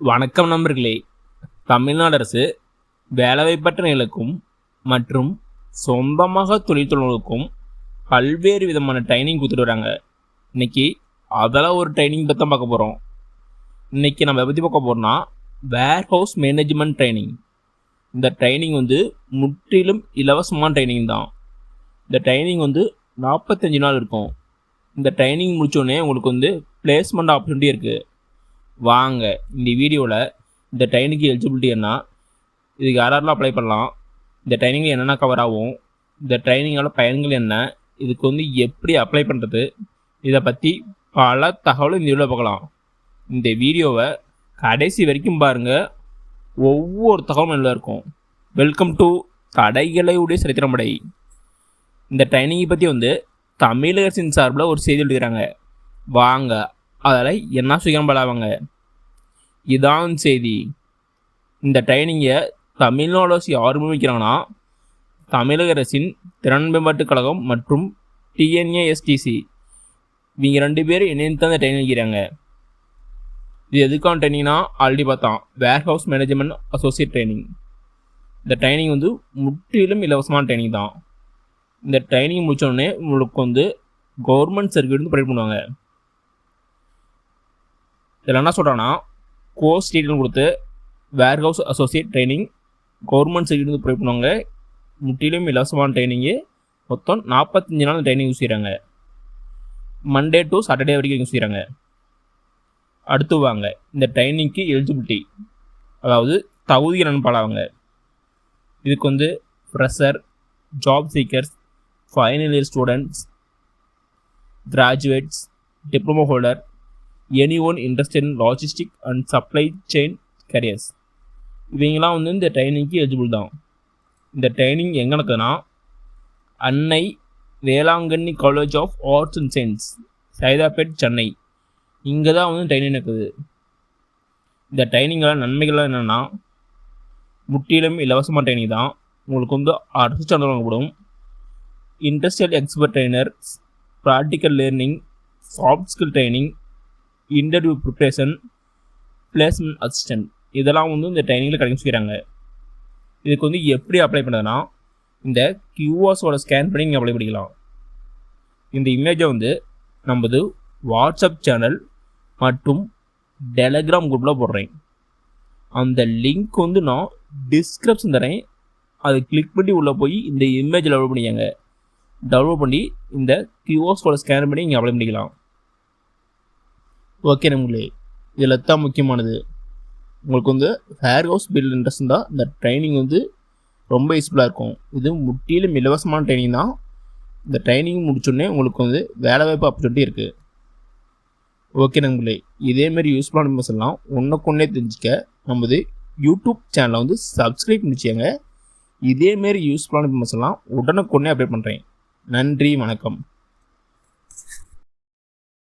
வணக்கம் நண்பர்களே. தமிழ்நாடு அரசு வேலைவாய்ப்பற்றவர்களுக்கும் மற்றும் சொந்தமாக தொழில் தொடங்குவதற்கும் பல்வேறு விதமான ட்ரைனிங் கொடுத்துட்டு வராங்க. இன்றைக்கி அதெல்லாம் ஒரு ட்ரைனிங் பற்றி தான் பார்க்க போகிறோம். இன்றைக்கி நம்ம பற்றி பார்க்க போகிறோம்னா வேர் ஹவுஸ் மேனேஜ்மெண்ட் ட்ரைனிங். இந்த ட்ரைனிங் முற்றிலும் இலவசமான ட்ரைனிங் தான். இந்த ட்ரைனிங் 45 நாள் இருக்கும். இந்த ட்ரைனிங் முடித்தோடனே உங்களுக்கு பிளேஸ்மெண்ட் ஆப்பர்ச்சுனிட்டி இருக்குது. வாங்க இந்த வீடியோவில் இந்த ட்ரைனிங்க்கு எலிஜிபிலிட்டி என்ன, இதுக்கு யாரெல்லாம் அப்ளை பண்ணலாம், இந்த ட்ரைனிங்கில் என்னென்ன கவர் ஆகும், இந்த ட்ரைனிங்கோட பயன்கள் என்ன, இதுக்கு எப்படி அப்ளை பண்ணுறது, இதை பற்றி பல தகவலும் இந்த வீடியோவில் பார்க்கலாம். இந்த வீடியோவை கடைசி வரைக்கும் பாருங்கள், ஒவ்வொரு தகவலும் நல்லா இருக்கும். வெல்கம் டு தடைகளையுடைய சரித்திரமடை. இந்த ட்ரைனிங்கை பற்றி தமிழக அரசின் சார்பில் ஒரு செய்தி எழுதுகிறாங்க. வாங்க அதில் என்ன சுயம்பலாவாங்க. இதான் செய்தி. இந்த ட்ரைனிங்கை தமிழ்நாடு அரசு யார் வைக்கிறாங்கன்னா தமிழக அரசின் திறன் மேம்பாட்டுக் கழகம் மற்றும் TNASTC இவங்க 2 பேர் இணைந்து தான் இந்த ட்ரைனிங் வைக்கிறாங்க. இது எதுக்கான ட்ரைனிங்னா ஆல்ரெடி பார்த்தோம், வேர் ஹவுஸ் மேனேஜ்மெண்ட் அசோசியேட் ட்ரைனிங். இந்த ட்ரைனிங் முற்றிலும் இலவசமான ட்ரைனிங் தான். இந்த ட்ரைனிங் முடித்தோடனே உங்களுக்கு கவர்மெண்ட் சர்டிஃபிகேட் ப்ரொவைட் பண்ணுவாங்க. இதில் என்ன சொல்கிறாங்கன்னா கோர்ஸ் டீட்டெயில் கொடுத்து warehouse associate training government certificate provide பண்ணுவாங்க. முற்றிலும் இலவசமான ட்ரைனிங்கு. மொத்தம் 45 நாள் ட்ரைனிங் யூஸ் செய்கிறாங்க. மண்டே டு சாட்டர்டே வரைக்கும் யூஸ் செய்கிறாங்க. அடுத்து வாங்க இந்த ட்ரைனிங்க்கு எலிஜிபிலிட்டி, அதாவது தகுதி நண்பாளாங்க. இதுக்கு fresher, job seekers, final year students, graduates, diploma holder, anyone interested in logistic and supply chain careers இவங்கெல்லாம் இந்த ட்ரைனிங்க்கு எலிஜிபிள் தான். இந்த ட்ரைனிங் எங்கே நடக்குதுன்னா Annai Velankanni college of arts and science, Saidapet, Chennai. இங்கே தான் ட்ரைனிங் நடக்குது. இந்த ட்ரைனிங்கோட நன்மைகள்லாம் என்னென்னா முற்றிலும் இலவசமான ட்ரைனிங் தான். உங்களுக்கு அரசு சான்றிதழ் வழங்கப்படும். Industrial expert trainers, practical learning, soft skill training, interview preparation, placement assistant இதெல்லாம் இந்த ட்ரைனிங்கில் கிடைக்கும் செய்கிறாங்க. இதுக்கு எப்படி அப்ளை பண்ணுறதுன்னா இந்த கியூஆர்ஸோட ஸ்கேன் பண்ணி நீங்கள் அப்ளை பண்ணிக்கலாம். இந்த இமேஜை நமது வாட்ஸ்அப் சேனல் மற்றும் டெலகிராம் குரூப்பில் போடுறேன். அந்த லிங்க் நான் டிஸ்கிரிப்ஷன் தரேன். அதை கிளிக் பண்ணி உள்ளே போய் இந்த இமேஜ் டவுன்லோட் பண்ணிக்கங்க. டவுன்லோட் பண்ணி இந்த கியூஆர்ஸோட ஸ்கேன் பண்ணி நீங்கள் அப்ளை பண்ணிக்கலாம். ஓகே நம்மளே, இதில் தான் முக்கியமானது. உங்களுக்கு வேர் ஹவுஸ் பில்ட் இன்ட்ரெஸ்ட் தான் இந்த ட்ரைனிங் ரொம்ப யூஸ்ஃபுல்லாக இருக்கும். இது முற்றிலும் இலவசமான ட்ரைனிங் தான். இந்த ட்ரைனிங் முடிச்சோடனே உங்களுக்கு வேலைவாய்ப்பு ஆப்பர்ச்சுனிட்டி இருக்குது. ஓகே நம்மளே, இதேமாரி யூஸ்ஃபுல்லான இன்ஃபர்மேஷன்லாம் ஒன்றுக்கொன்னே தெரிஞ்சுக்க நமது யூடியூப் சேனலை சப்ஸ்கிரைப் பண்ணிச்சுங்க. இதேமாரி யூஸ்ஃபுல்லான இன்ஃபர்மேஷன்லாம் உடனுக்குடனே அப்டேட் பண்ணுறேன். நன்றி, வணக்கம்.